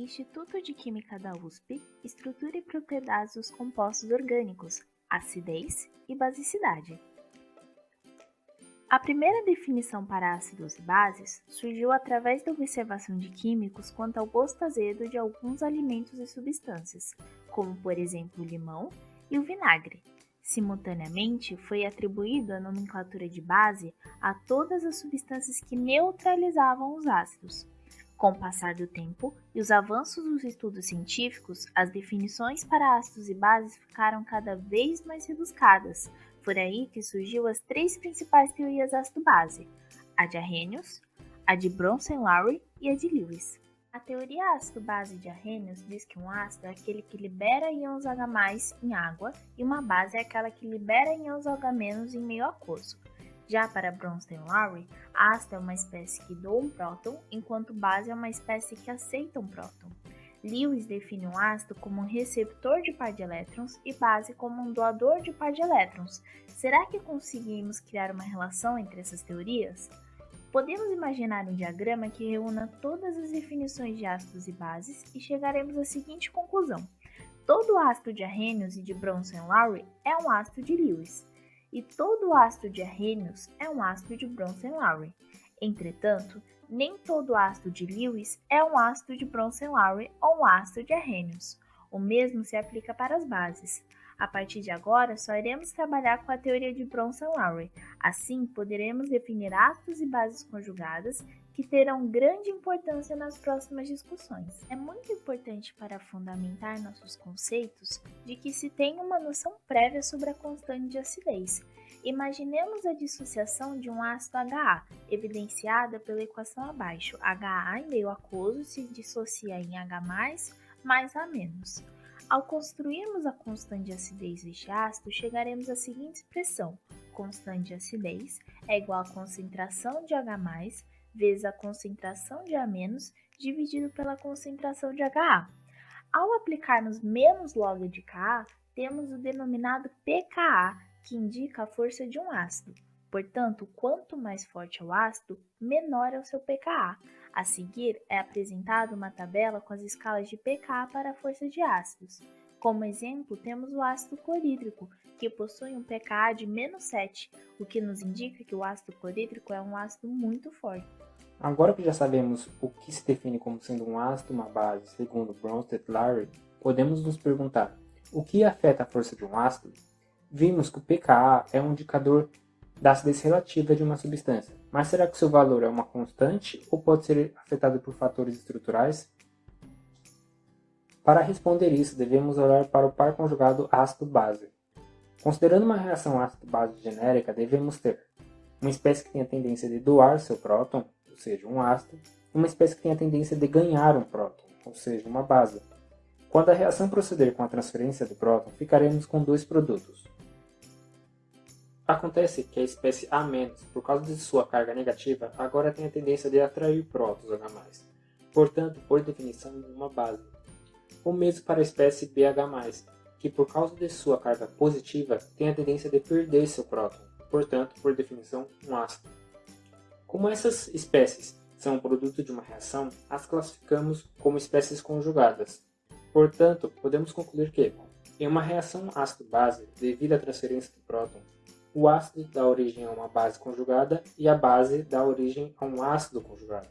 Instituto de Química da USP, estrutura e propriedades dos compostos orgânicos, acidez e basicidade. A primeira definição para ácidos e bases surgiu através da observação de químicos quanto ao gosto azedo de alguns alimentos e substâncias, como por exemplo o limão e o vinagre. Simultaneamente, foi atribuída a nomenclatura de base a todas as substâncias que neutralizavam os ácidos. Com o passar do tempo e os avanços dos estudos científicos, as definições para ácidos e bases ficaram cada vez mais rebuscadas. Foi aí que surgiu as três principais teorias ácido-base, a de Arrhenius, a de Bronsted-Lowry e a de Lewis. A teoria ácido-base de Arrhenius diz que um ácido é aquele que libera íons H+ em água e uma base é aquela que libera íons H- em meio aquoso. Já para Bronsted-Lowry, ácido é uma espécie que doa um próton, enquanto base é uma espécie que aceita um próton. Lewis define um ácido como um receptor de par de elétrons e base como um doador de par de elétrons. Será que conseguimos criar uma relação entre essas teorias? Podemos imaginar um diagrama que reúna todas as definições de ácidos e bases e chegaremos à seguinte conclusão. Todo ácido de Arrhenius e de Bronsted-Lowry é um ácido de Lewis. E todo ácido de Arrhenius é um ácido de Bronsted-Lowry. Entretanto, nem todo ácido de Lewis é um ácido de Bronsted-Lowry ou um ácido de Arrhenius. O mesmo se aplica para as bases. A partir de agora, só iremos trabalhar com a teoria de Bronsted-Lowry. Assim, poderemos definir ácidos e bases conjugadas que terão grande importância nas próximas discussões. É muito importante para fundamentar nossos conceitos de que se tenha uma noção prévia sobre a constante de acidez. Imaginemos a dissociação de um ácido HA, evidenciada pela equação abaixo. HA em meio aquoso se dissocia em H+, mais A-. Ao construirmos a constante de acidez deste ácido, chegaremos à seguinte expressão. Constante de acidez é igual à concentração de H+, vezes a concentração de A- dividido pela concentração de HA. Ao aplicarmos menos log de Ka, temos o denominado pKa, que indica a força de um ácido. Portanto, quanto mais forte é o ácido, menor é o seu pKa. A seguir, é apresentada uma tabela com as escalas de pKa para a força de ácidos. Como exemplo, temos o ácido clorídrico, que possui um pKa de -7, o que nos indica que o ácido clorídrico é um ácido muito forte. Agora que já sabemos o que se define como sendo um ácido e uma base segundo Bronsted-Lowry, podemos nos perguntar, o que afeta a força de um ácido? Vimos que o pKa é um indicador da acidez relativa de uma substância, mas será que seu valor é uma constante ou pode ser afetado por fatores estruturais? Para responder isso, devemos olhar para o par conjugado ácido-base. Considerando uma reação ácido-base genérica, devemos ter uma espécie que tem a tendência de doar seu próton, ou seja, um ácido, e uma espécie que tem a tendência de ganhar um próton, ou seja, uma base. Quando a reação proceder com a transferência do próton, ficaremos com dois produtos. Acontece que a espécie A-, por causa de sua carga negativa, agora tem a tendência de atrair prótons H+, portanto, por definição, uma base. O mesmo para a espécie BH+, que por causa de sua carga positiva, tem a tendência de perder seu próton, portanto, por definição, um ácido. Como essas espécies são um produto de uma reação, as classificamos como espécies conjugadas. Portanto, podemos concluir que, em uma reação ácido-base, devido à transferência do próton, o ácido dá origem a uma base conjugada e a base dá origem a um ácido conjugado.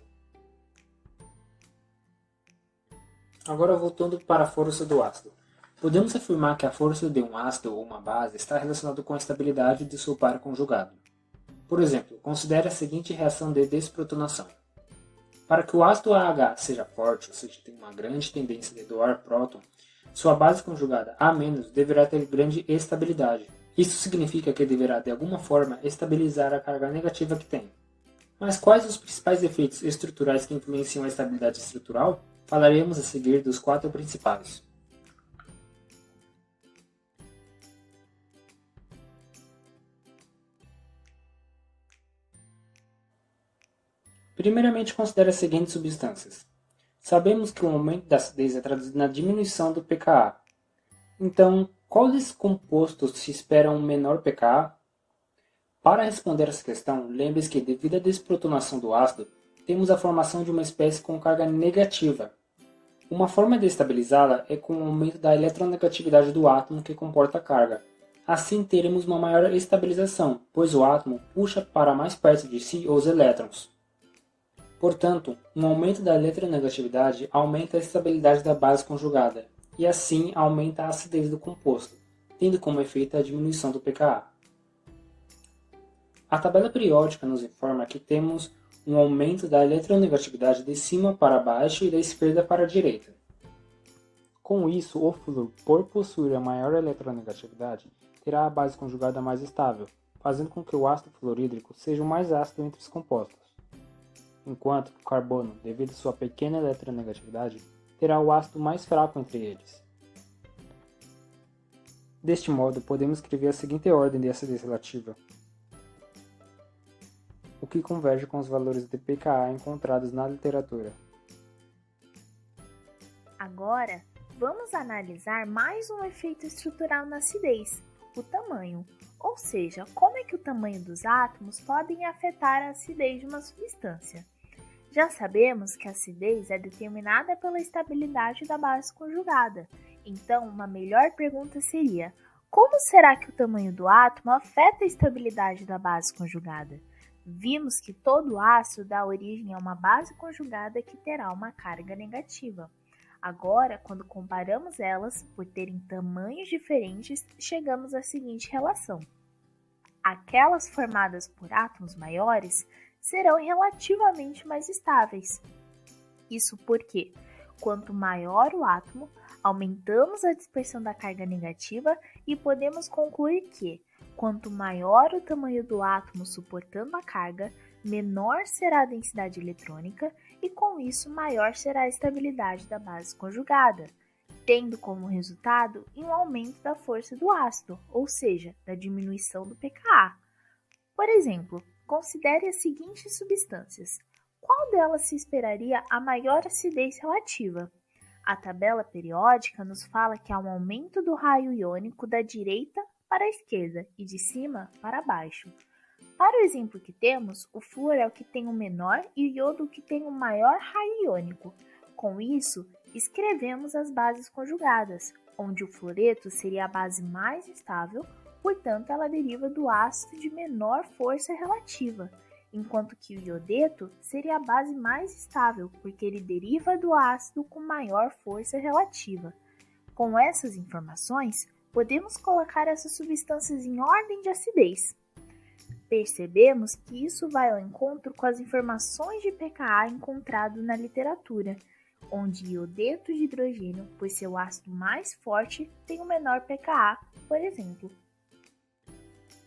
Agora voltando para a força do ácido. Podemos afirmar que a força de um ácido ou uma base está relacionada com a estabilidade de seu par conjugado. Por exemplo, considere a seguinte reação de desprotonação. Para que o ácido AH seja forte, ou seja, tenha uma grande tendência de doar próton, sua base conjugada A- deverá ter grande estabilidade. Isso significa que deverá, de alguma forma, estabilizar a carga negativa que tem. Mas quais os principais efeitos estruturais que influenciam a estabilidade estrutural? Falaremos a seguir dos 4 principais. Primeiramente, considere as seguintes substâncias. Sabemos que o aumento da acidez é traduzido na diminuição do pKa. Então, qual desses compostos se espera um menor pKa? Para responder essa questão, lembre-se que, devido à desprotonação do ácido, temos a formação de uma espécie com carga negativa. Uma forma de estabilizá-la é com o aumento da eletronegatividade do átomo que comporta a carga. Assim teremos uma maior estabilização, pois o átomo puxa para mais perto de si os elétrons. Portanto, um aumento da eletronegatividade aumenta a estabilidade da base conjugada, e assim aumenta a acidez do composto, tendo como efeito a diminuição do pKa. A tabela periódica nos informa que temos um aumento da eletronegatividade de cima para baixo e da esquerda para a direita. Com isso, o flúor, por possuir a maior eletronegatividade, terá a base conjugada mais estável, fazendo com que o ácido fluorídrico seja o mais ácido entre os compostos. Enquanto que o carbono, devido à sua pequena eletronegatividade, terá o ácido mais fraco entre eles. Deste modo, podemos escrever a seguinte ordem de acidez relativa, o que converge com os valores de pKa encontrados na literatura. Agora, vamos analisar mais um efeito estrutural na acidez, o tamanho, ou seja, como é que o tamanho dos átomos podem afetar a acidez de uma substância. Já sabemos que a acidez é determinada pela estabilidade da base conjugada, então uma melhor pergunta seria: como será que o tamanho do átomo afeta a estabilidade da base conjugada? Vimos que todo ácido dá origem a uma base conjugada que terá uma carga negativa. Agora, quando comparamos elas, por terem tamanhos diferentes, chegamos à seguinte relação. Aquelas formadas por átomos maiores serão relativamente mais estáveis. Isso porque, quanto maior o átomo, aumentamos a dispersão da carga negativa e podemos concluir que, quanto maior o tamanho do átomo suportando a carga, menor será a densidade eletrônica e, com isso, maior será a estabilidade da base conjugada, tendo como resultado um aumento da força do ácido, ou seja, da diminuição do pKa. Por exemplo, considere as seguintes substâncias. Qual delas se esperaria a maior acidez relativa? A tabela periódica nos fala que há um aumento do raio iônico da direita para a esquerda e de cima para baixo. Para o exemplo que temos, o flúor é o que tem o menor e o iodo o que tem o maior raio iônico. Com isso, escrevemos as bases conjugadas, onde o fluoreto seria a base mais estável, portanto ela deriva do ácido de menor força relativa, enquanto que o iodeto seria a base mais estável, porque ele deriva do ácido com maior força relativa. Com essas informações, podemos colocar essas substâncias em ordem de acidez. Percebemos que isso vai ao encontro com as informações de pKa encontrado na literatura, onde iodeto de hidrogênio, por ser o ácido mais forte, tem o menor pKa, por exemplo.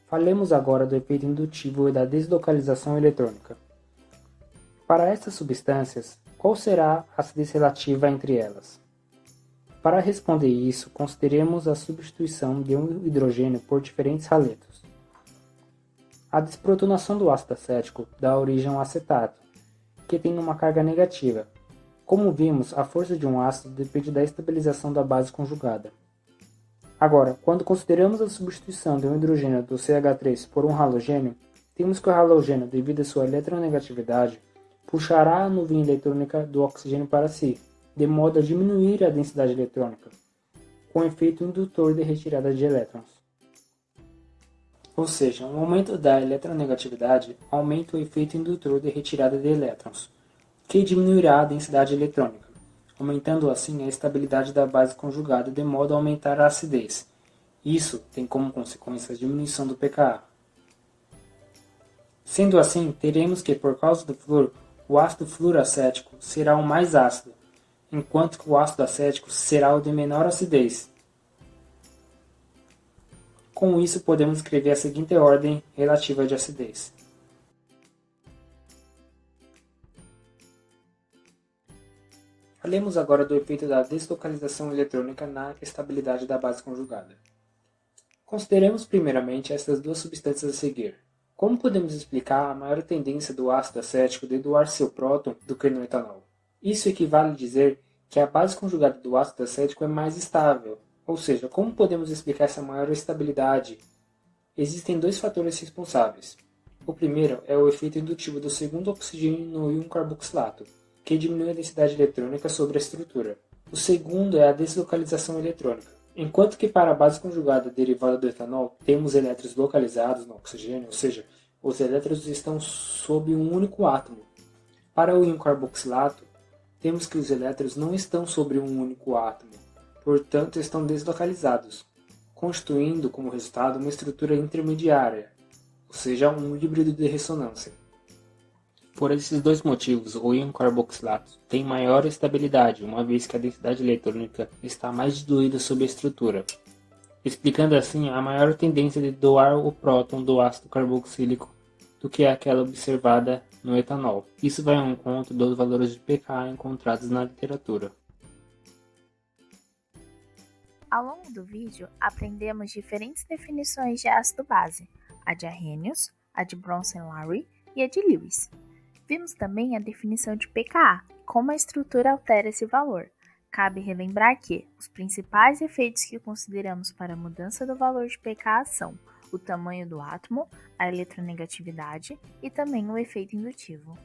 Falemos agora do efeito indutivo e da deslocalização eletrônica. Para estas substâncias, qual será a acidez relativa entre elas? Para responder isso, consideremos a substituição de um hidrogênio por diferentes haletos. A desprotonação do ácido acético dá origem a um acetato, que tem uma carga negativa. Como vimos, a força de um ácido depende da estabilização da base conjugada. Agora, quando consideramos a substituição de um hidrogênio do CH3 por um halogênio, temos que o halogênio, devido à sua eletronegatividade, puxará a nuvem eletrônica do oxigênio para si, de modo a diminuir a densidade eletrônica, com efeito indutor de retirada de elétrons. Ou seja, um aumento da eletronegatividade aumenta o efeito indutor de retirada de elétrons, que diminuirá a densidade eletrônica, aumentando assim a estabilidade da base conjugada de modo a aumentar a acidez. Isso tem como consequência a diminuição do pKa. Sendo assim, teremos que, por causa do flúor, o ácido fluoracético será o mais ácido, enquanto que o ácido acético será o de menor acidez. Com isso, podemos escrever a seguinte ordem relativa de acidez. Falemos agora do efeito da deslocalização eletrônica na estabilidade da base conjugada. Consideremos primeiramente estas duas substâncias a seguir. Como podemos explicar a maior tendência do ácido acético de doar seu próton do que no etanol? Isso equivale a dizer que a base conjugada do ácido acético é mais estável. Ou seja, como podemos explicar essa maior estabilidade? Existem dois fatores responsáveis. O primeiro é o efeito indutivo do segundo oxigênio no íon carboxilato, que diminui a densidade eletrônica sobre a estrutura. O segundo é a deslocalização eletrônica. Enquanto que para a base conjugada derivada do etanol temos elétrons localizados no oxigênio, ou seja, os elétrons estão sob um único átomo. Para o íon carboxilato, temos que os elétrons não estão sobre um único átomo, portanto estão deslocalizados, constituindo como resultado uma estrutura intermediária, ou seja, um híbrido de ressonância. Por esses dois motivos, o íon carboxilato tem maior estabilidade, uma vez que a densidade eletrônica está mais diluída sobre a estrutura, explicando assim a maior tendência de doar o próton do ácido carboxílico do que aquela observada no etanol. Isso vai ao encontro dos valores de pK encontrados na literatura. Ao longo do vídeo, aprendemos diferentes definições de ácido-base, a de Arrhenius, a de Bronsted-Lowry e a de Lewis. Vimos também a definição de pKa, como a estrutura altera esse valor. Cabe relembrar que os principais efeitos que consideramos para a mudança do valor de pKa são o tamanho do átomo, a eletronegatividade e também o efeito indutivo.